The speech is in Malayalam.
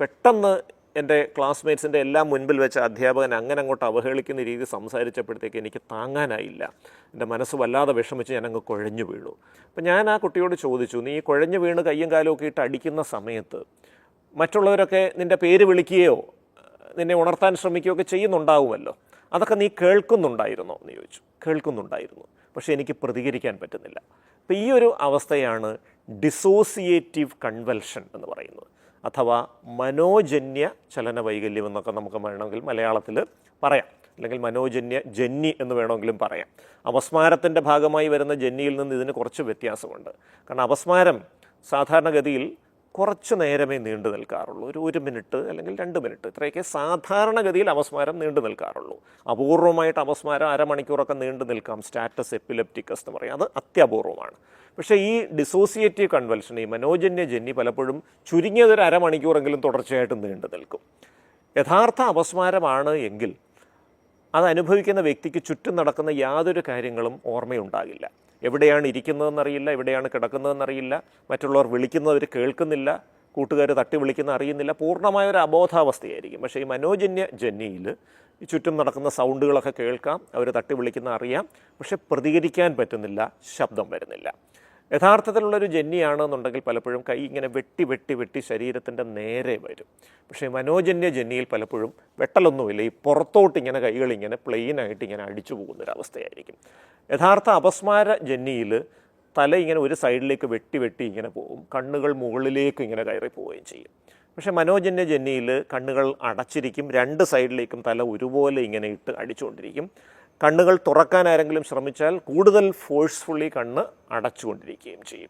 പെട്ടെന്ന് എൻ്റെ ക്ലാസ്മേറ്റ്സിൻ്റെ എല്ലാം മുൻപിൽ വെച്ച അധ്യാപകൻ അങ്ങനെ അങ്ങോട്ട് അവഹേളിക്കുന്ന രീതി സംസാരിച്ചപ്പോഴത്തേക്ക് എനിക്ക് താങ്ങാനായില്ല. എൻ്റെ മനസ്സ് വല്ലാതെ വിഷമിച്ച് ഞാനങ്ങ് കുഴഞ്ഞു വീണു. അപ്പം ഞാൻ ആ കുട്ടിയോട് ചോദിച്ചു, നീ കുഴഞ്ഞു വീണ് കയ്യും കാലും ഒക്കെ ഇട്ട് അടിക്കുന്ന സമയത്ത് മറ്റുള്ളവരൊക്കെ നിൻ്റെ പേര് വിളിക്കുകയോ നിന്നെ ഉണർത്താൻ ശ്രമിക്കുകയോ ഒക്കെ ചെയ്യുന്നുണ്ടാവുമല്ലോ, അതൊക്കെ നീ കേൾക്കുന്നുണ്ടായിരുന്നോ എന്ന് ചോദിച്ചു. കേൾക്കുന്നുണ്ടായിരുന്നു, പക്ഷേ എനിക്ക് പ്രതികരിക്കാൻ പറ്റുന്നില്ല. അപ്പോൾ ഈ ഒരു അവസ്ഥയാണ് ഡിസോസിയേറ്റീവ് കൺവൽഷൻ എന്ന് പറയുന്നത്, അഥവാ മനോജന്യ ചലന വൈകല്യം എന്നൊക്കെ നമുക്ക് വേണമെങ്കിൽ മലയാളത്തിൽ പറയാം, അല്ലെങ്കിൽ മനോജന്യ ജന്നി എന്ന് വേണമെങ്കിലും പറയാം. അപസ്മാരത്തിൻ്റെ ഭാഗമായി വരുന്ന ജന്നിയിൽ നിന്ന് ഇതിന് കുറച്ച് വ്യത്യാസമുണ്ട്. കാരണം അപസ്മാരം സാധാരണഗതിയിൽ കുറച്ച് നേരമേ നീണ്ടു നിൽക്കാറുള്ളൂ, ഒരു മിനിറ്റ് അല്ലെങ്കിൽ 2 മിനിറ്റ്, ഇത്രയൊക്കെ സാധാരണഗതിയിൽ അപസ്മാരം നീണ്ടു നിൽക്കാറുള്ളൂ. അപൂർവമായിട്ട് അപസ്മാരം അരമണിക്കൂറൊക്കെ നീണ്ടു നിൽക്കാം, സ്റ്റാറ്റസ് എപ്പിലെപ്റ്റിക്കസ് എന്ന് പറയും, അത് അത്യപൂർവമാണ്. പക്ഷേ ഈ ഡിസോസിയേറ്റീവ് കൺവൽഷൻ, ഈ മനോജന്യ ജന്നി പലപ്പോഴും ചുരുങ്ങിയതൊരു അരമണിക്കൂറെങ്കിലും തുടർച്ചയായിട്ട് നീണ്ടു നിൽക്കും. യഥാർത്ഥ അപസ്മാരമാണ് എങ്കിൽ അത് അനുഭവിക്കുന്ന വ്യക്തിക്ക് ചുറ്റും നടക്കുന്ന യാതൊരു കാര്യങ്ങളും ഓർമ്മയുണ്ടാകില്ല. എവിടെയാണ് ഇരിക്കുന്നതെന്നറിയില്ല, എവിടെയാണ് കിടക്കുന്നതെന്നറിയില്ല, മറ്റുള്ളവർ വിളിക്കുന്നവർ കേൾക്കുന്നില്ല, കൂട്ടുകാർ തട്ടി വിളിക്കുന്ന അറിയുന്നില്ല, പൂർണ്ണമായൊരു അബോധാവസ്ഥയായിരിക്കും. പക്ഷേ ഈ മനോജന്യ ജന്നിയിൽ ഈ ചുറ്റും നടക്കുന്ന സൗണ്ടുകളൊക്കെ കേൾക്കാം, അവർ തട്ടി വിളിക്കുന്ന അറിയാം, പക്ഷെ പ്രതികരിക്കാൻ പറ്റുന്നില്ല, ശബ്ദം വരുന്നില്ല. യഥാർത്ഥത്തിലുള്ളൊരു ജന്നിയാണെന്നുണ്ടെങ്കിൽ പലപ്പോഴും കൈ ഇങ്ങനെ വെട്ടി വെട്ടി വെട്ടി ശരീരത്തിൻ്റെ നേരെ വരും. പക്ഷേ മനോജന്യ ജന്നിയിൽ പലപ്പോഴും വെട്ടലൊന്നുമില്ല, ഈ പുറത്തോട്ട് ഇങ്ങനെ കൈകളിങ്ങനെ പ്ലെയിനായിട്ട് ഇങ്ങനെ അടിച്ചു പോകുന്നൊരവസ്ഥയായിരിക്കും. യഥാർത്ഥ അപസ്മാര ജന്നിയിൽ തല ഇങ്ങനെ ഒരു സൈഡിലേക്ക് വെട്ടി വെട്ടി ഇങ്ങനെ പോകും, കണ്ണുകൾ മുകളിലേക്ക് ഇങ്ങനെ കയറി പോവുകയും ചെയ്യും. പക്ഷേ മനോജന്യ ജന്നിയിൽ കണ്ണുകൾ അടച്ചിരിക്കും, 2 സൈഡിലേക്കും തല ഒരുപോലെ ഇങ്ങനെ ഇട്ട് അടിച്ചുകൊണ്ടിരിക്കും. കണ്ണുകൾ തുറക്കാൻ ആരെങ്കിലും ശ്രമിച്ചാൽ കൂടുതൽ ഫോഴ്സ്ഫുള്ളി കണ്ണ് അടച്ചുകൊണ്ടിരിക്കുകയും ചെയ്യും.